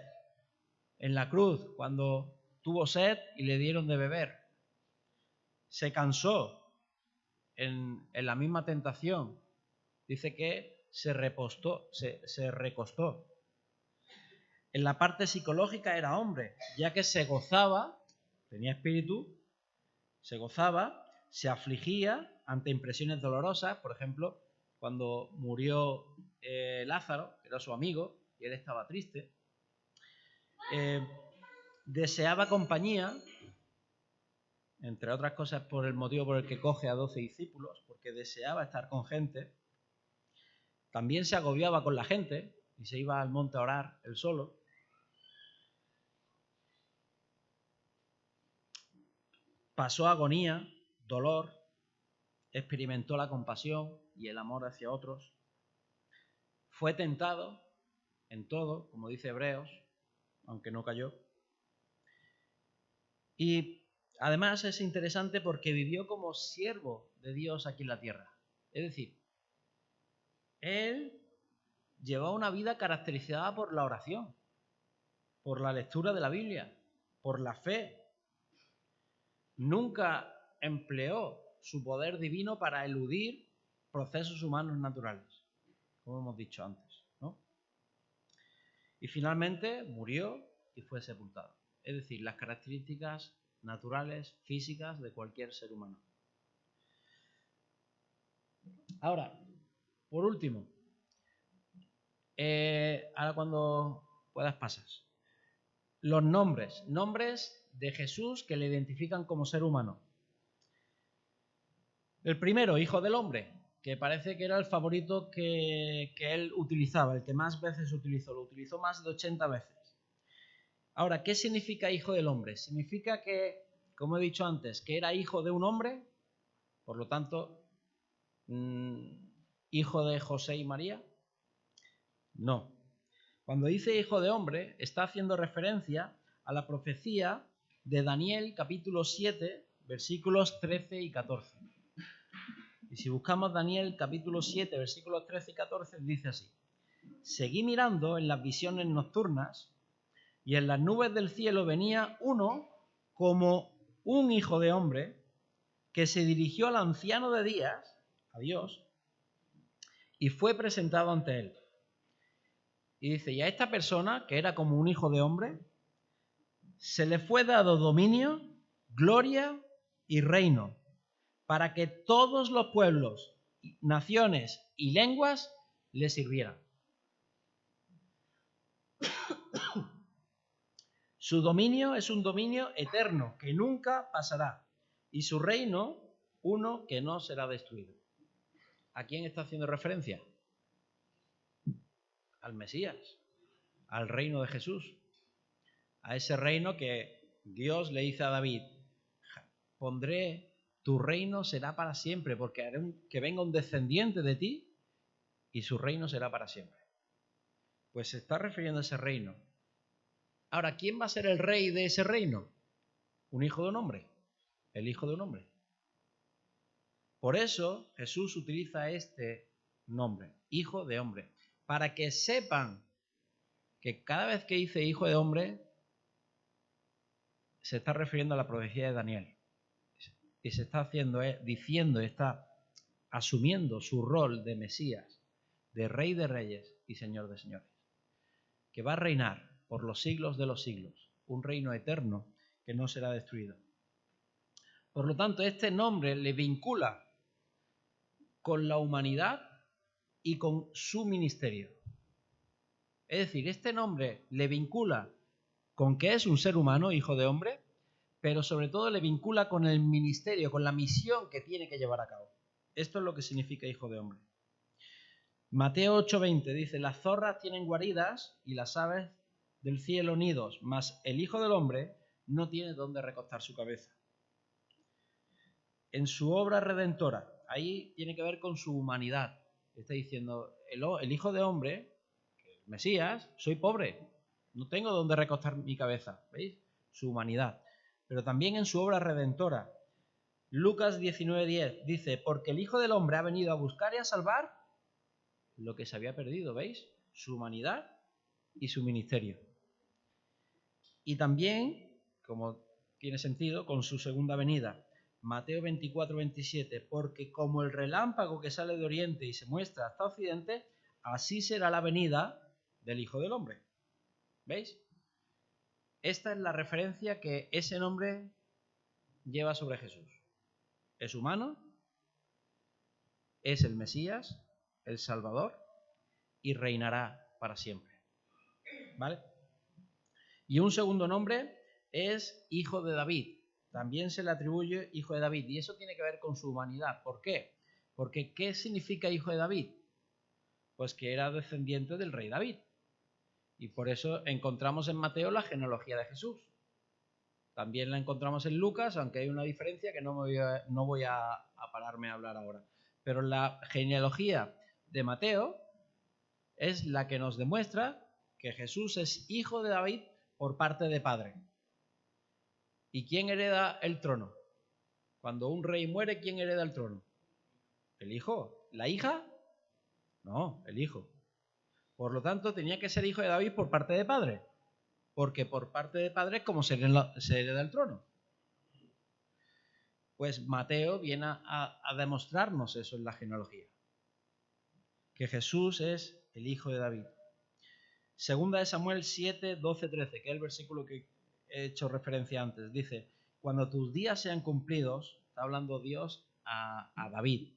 en la cruz, cuando tuvo sed y le dieron de beber. Se cansó en la misma tentación. Dice que se recostó. En la parte psicológica era hombre, ya que se gozaba, tenía espíritu, se gozaba, se afligía ante impresiones dolorosas. Por ejemplo, cuando murió Lázaro, que era su amigo, y él estaba triste, deseaba compañía, entre otras cosas por el motivo por el que coge a 12 discípulos, porque deseaba estar con gente. También se agobiaba con la gente y se iba al monte a orar él solo. Pasó agonía, dolor, experimentó la compasión y el amor hacia otros. Fue tentado en todo, como dice Hebreos, aunque no cayó. Y además es interesante porque vivió como siervo de Dios aquí en la tierra. Es decir, él llevaba una vida caracterizada por la oración, por la lectura de la Biblia, por la fe. Nunca empleó su poder divino para eludir procesos humanos naturales, como hemos dicho antes, ¿no? Y finalmente murió y fue sepultado. Es decir, las características naturales, físicas de cualquier ser humano. Ahora, por último, ahora cuando puedas pasas. Los nombres de Jesús que le identifican como ser humano. El primero, Hijo del Hombre, que parece que era el favorito que él utilizaba, el que más veces utilizó, lo utilizó más de 80 veces. Ahora, ¿qué significa Hijo del Hombre? Significa que, como he dicho antes, que era hijo de un hombre, por lo tanto, hijo de José y María. No. Cuando dice hijo de hombre, está haciendo referencia a la profecía de Daniel, capítulo 7, versículos 13 y 14. Y si buscamos Daniel, capítulo 7, versículos 13 y 14, dice así: Seguí mirando en las visiones nocturnas, y en las nubes del cielo venía uno como un hijo de hombre, que se dirigió al anciano de días, a Dios, y fue presentado ante él. Y dice, y a esta persona, que era como un hijo de hombre, se le fue dado dominio, gloria y reino, para que todos los pueblos, naciones y lenguas le sirvieran. Su dominio es un dominio eterno, que nunca pasará, y su reino, uno que no será destruido. ¿A quién está haciendo referencia? Al Mesías, al reino de Jesús, a ese reino que Dios le dice a David: pondré, tu reino será para siempre, porque haré que venga un descendiente de ti y su reino será para siempre. Pues se está refiriendo a ese reino. Ahora, ¿quién va a ser el rey de ese reino? Un hijo de un hombre, el hijo de un hombre. Por eso Jesús utiliza este nombre, hijo de hombre, para que sepan que cada vez que dice hijo de hombre, se está refiriendo a la profecía de Daniel. Y se está está asumiendo su rol de Mesías, de Rey de Reyes y Señor de Señores, que va a reinar por los siglos de los siglos, un reino eterno que no será destruido. Por lo tanto, este nombre le vincula con la humanidad y con su ministerio. Es decir, este nombre le vincula con que es un ser humano, hijo de hombre, pero sobre todo le vincula con el ministerio, con la misión que tiene que llevar a cabo. Esto es lo que significa hijo de hombre. Mateo 8:20 dice, las zorras tienen guaridas y las aves del cielo nidos, mas el Hijo del Hombre no tiene dónde recostar su cabeza. En su obra redentora, ahí tiene que ver con su humanidad. Está diciendo, el Hijo de Hombre, el Mesías, soy pobre, no tengo dónde recostar mi cabeza. ¿Veis? Su humanidad. Pero también en su obra redentora. Lucas 19:10 dice, porque el Hijo del Hombre ha venido a buscar y a salvar lo que se había perdido, ¿veis? Su humanidad y su ministerio. Y también, como tiene sentido, con su segunda venida. Mateo 24, 27, porque como el relámpago que sale de oriente y se muestra hasta occidente, así será la venida del Hijo del Hombre. ¿Veis? Esta es la referencia que ese nombre lleva sobre Jesús. Es humano, es el Mesías, el Salvador, y reinará para siempre. ¿Vale? Y un segundo nombre es Hijo de David. También se le atribuye Hijo de David. Y eso tiene que ver con su humanidad. ¿Por qué? Porque ¿qué significa Hijo de David? Pues que era descendiente del rey David. Y por eso encontramos en Mateo la genealogía de Jesús. También la encontramos en Lucas, aunque hay una diferencia que no voy a pararme a hablar ahora. Pero la genealogía de Mateo es la que nos demuestra que Jesús es hijo de David por parte de padre. ¿Y quién hereda el trono? Cuando un rey muere, ¿quién hereda el trono? ¿El hijo? ¿La hija? No, el hijo. Por lo tanto, tenía que ser hijo de David por parte de padre. Porque por parte de padre es como se hereda el trono. Pues Mateo viene a demostrarnos eso en la genealogía. Que Jesús es el hijo de David. Segunda de Samuel 7, 12, 13, que es el versículo que he hecho referencia antes. Dice, cuando tus días sean cumplidos, está hablando Dios a David,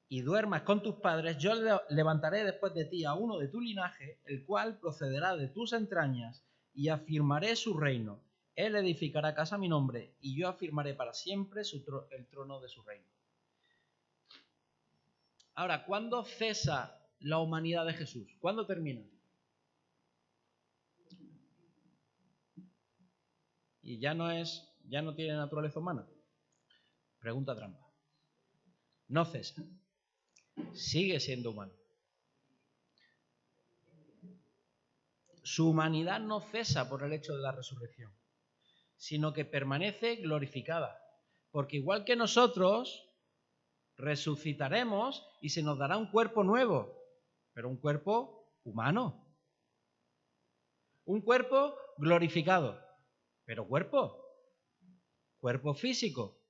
y duermas con tus padres, yo levantaré después de ti a uno de tu linaje, el cual procederá de tus entrañas, y afirmaré su reino. Él edificará casa a mi nombre, y yo afirmaré para siempre el trono de su reino. Ahora, ¿cuándo cesa la humanidad de Jesús? ¿Cuándo termina? Y ya no tiene naturaleza humana. Pregunta trampa. No cesa. Sigue siendo humano. Su humanidad no cesa por el hecho de la resurrección, sino que permanece glorificada. Porque igual que nosotros, resucitaremos y se nos dará un cuerpo nuevo, pero un cuerpo humano. Un cuerpo glorificado, pero cuerpo físico.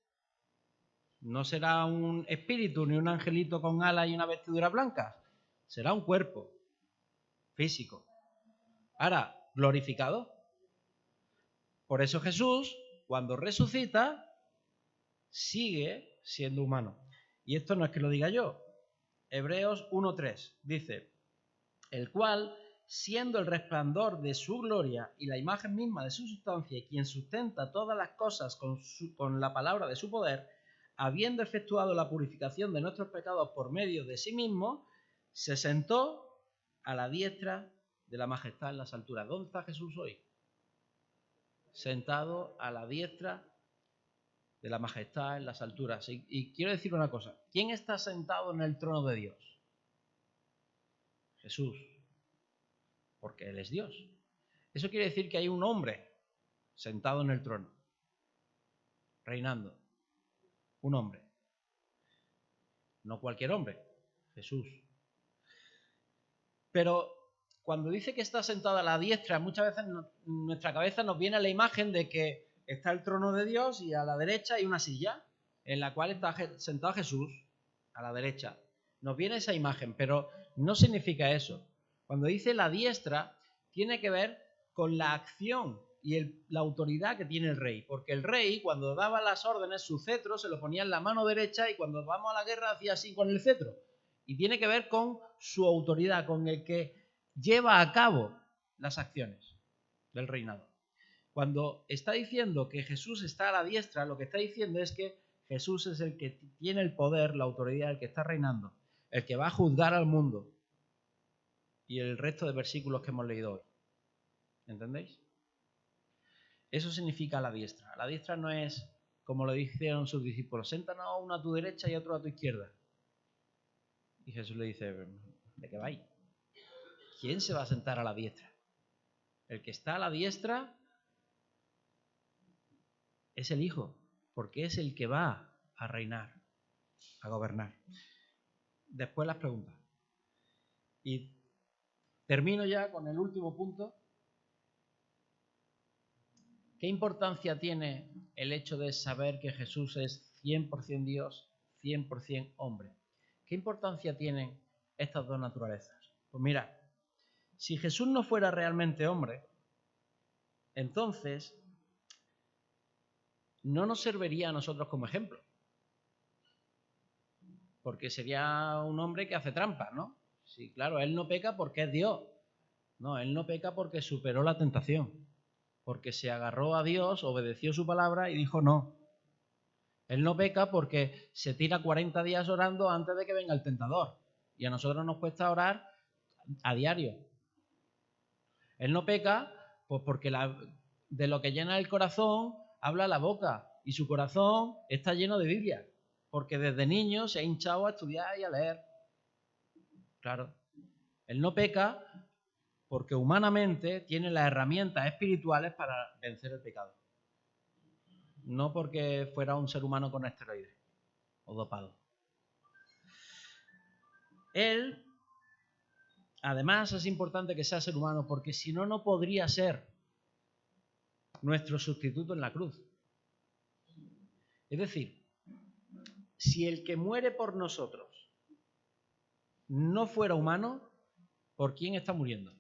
No será un espíritu ni un angelito con alas y una vestidura blanca. Será un cuerpo físico. Ahora, glorificado. Por eso Jesús, cuando resucita, sigue siendo humano. Y esto no es que lo diga yo. Hebreos 1:3 dice, el cual, siendo el resplandor de su gloria y la imagen misma de su sustancia, y quien sustenta todas las cosas con la palabra de su poder, habiendo efectuado la purificación de nuestros pecados por medio de sí mismo, se sentó a la diestra de la majestad en las alturas. ¿Dónde está Jesús hoy? Sentado a la diestra de la majestad en las alturas. Y quiero decir una cosa, ¿quién está sentado en el trono de Dios? Jesús, porque Él es Dios. Eso quiere decir que hay un hombre sentado en el trono, reinando. Un hombre. No cualquier hombre, Jesús. Pero cuando dice que está sentado a la diestra, muchas veces en nuestra cabeza nos viene la imagen de que está el trono de Dios y a la derecha hay una silla en la cual está sentado Jesús, a la derecha. Nos viene esa imagen, pero no significa eso. Cuando dice la diestra, tiene que ver con la acción y la autoridad que tiene el rey. Porque el rey, cuando daba las órdenes, su cetro se lo ponía en la mano derecha y cuando vamos a la guerra hacía así con el cetro. Y tiene que ver con su autoridad, con el que lleva a cabo las acciones del reinado. Cuando está diciendo que Jesús está a la diestra, lo que está diciendo es que Jesús es el que tiene el poder, la autoridad, el que está reinando, el que va a juzgar al mundo. Y el resto de versículos que hemos leído hoy. ¿Entendéis? Eso significa la diestra. La diestra no es, como lo dijeron sus discípulos, séntanos uno a tu derecha y otro a tu izquierda. Y Jesús le dice, ¿de qué vais? ¿Quién se va a sentar a la diestra? El que está a la diestra es el Hijo, porque es el que va a reinar, a gobernar. Después las preguntas. Y termino ya con el último punto. ¿Qué importancia tiene el hecho de saber que Jesús es 100% Dios, 100% hombre? ¿Qué importancia tienen estas dos naturalezas? Pues mira, si Jesús no fuera realmente hombre, entonces no nos serviría a nosotros como ejemplo. Porque sería un hombre que hace trampas, ¿no? Sí, claro, él no peca porque es Dios. No, él no peca porque superó la tentación. Porque se agarró a Dios, obedeció su palabra y dijo no. Él no peca porque se tira 40 días orando antes de que venga el tentador. Y a nosotros nos cuesta orar a diario. Él no peca pues porque de lo que llena el corazón habla la boca. Y su corazón está lleno de Biblia. Porque desde niño se ha hinchado a estudiar y a leer. Claro. Él no peca porque humanamente tiene las herramientas espirituales para vencer el pecado. No porque fuera un ser humano con esteroides o dopado. Él, además, es importante que sea ser humano porque si no, no podría ser nuestro sustituto en la cruz. Es decir, si el que muere por nosotros no fuera humano, ¿por quién está muriendo?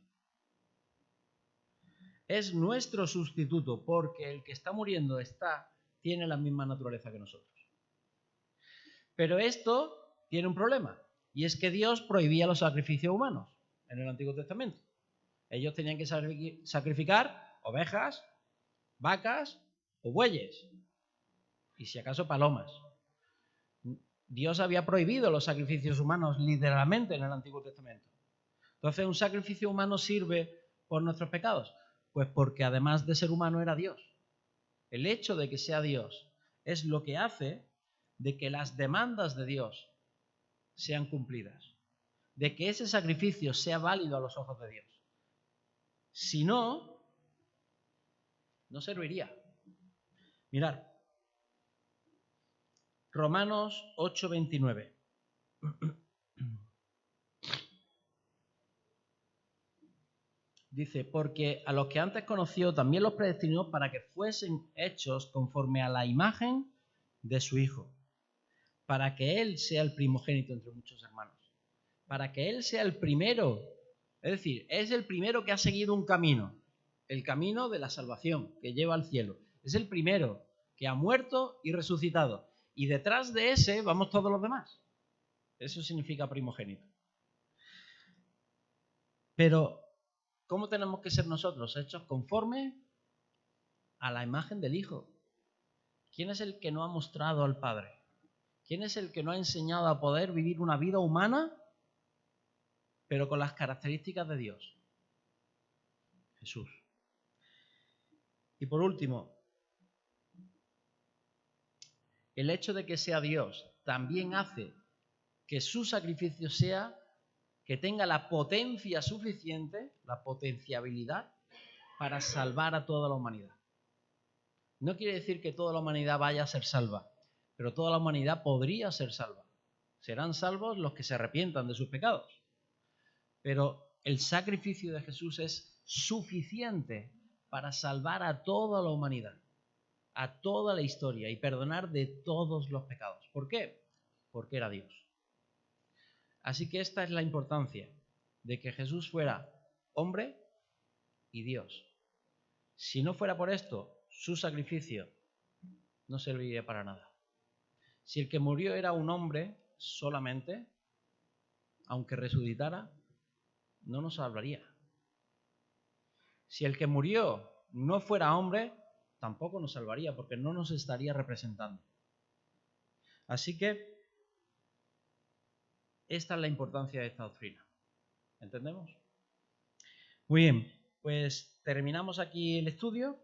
Es nuestro sustituto porque el que está muriendo tiene la misma naturaleza que nosotros. Pero esto tiene un problema, y es que Dios prohibía los sacrificios humanos en el Antiguo Testamento. Ellos tenían que sacrificar ovejas, vacas o bueyes, y si acaso palomas. Dios había prohibido los sacrificios humanos literalmente en el Antiguo Testamento. Entonces, ¿un sacrificio humano sirve por nuestros pecados? Pues porque además de ser humano era Dios. El hecho de que sea Dios es lo que hace de que las demandas de Dios sean cumplidas, de que ese sacrificio sea válido a los ojos de Dios. Si no, no serviría. Mirad, Romanos 8:29. Dice, porque a los que antes conoció también los predestinó para que fuesen hechos conforme a la imagen de su Hijo, para que Él sea el primogénito entre muchos hermanos, para que Él sea el primero, es decir, es el primero que ha seguido un camino, el camino de la salvación que lleva al cielo, es el primero que ha muerto y resucitado, y detrás de ese vamos todos los demás. Eso significa primogénito. Pero ¿cómo tenemos que ser nosotros? Hechos conforme a la imagen del Hijo. ¿Quién es el que no ha mostrado al Padre? ¿Quién es el que no ha enseñado a poder vivir una vida humana, pero con las características de Dios? Jesús. Y por último, el hecho de que sea Dios también hace que su sacrificio que tenga la potencia suficiente, la potenciabilidad, para salvar a toda la humanidad. No quiere decir que toda la humanidad vaya a ser salva, pero toda la humanidad podría ser salva. Serán salvos los que se arrepientan de sus pecados. Pero el sacrificio de Jesús es suficiente para salvar a toda la humanidad, a toda la historia y perdonar de todos los pecados. ¿Por qué? Porque era Dios. Así que esta es la importancia de que Jesús fuera hombre y Dios. Si no fuera por esto, su sacrificio no serviría para nada. Si el que murió era un hombre solamente, aunque resucitara, no nos salvaría. Si el que murió no fuera hombre, tampoco nos salvaría, porque no nos estaría representando. Así que esta es la importancia de esta doctrina. ¿Entendemos? Muy bien, pues terminamos aquí el estudio.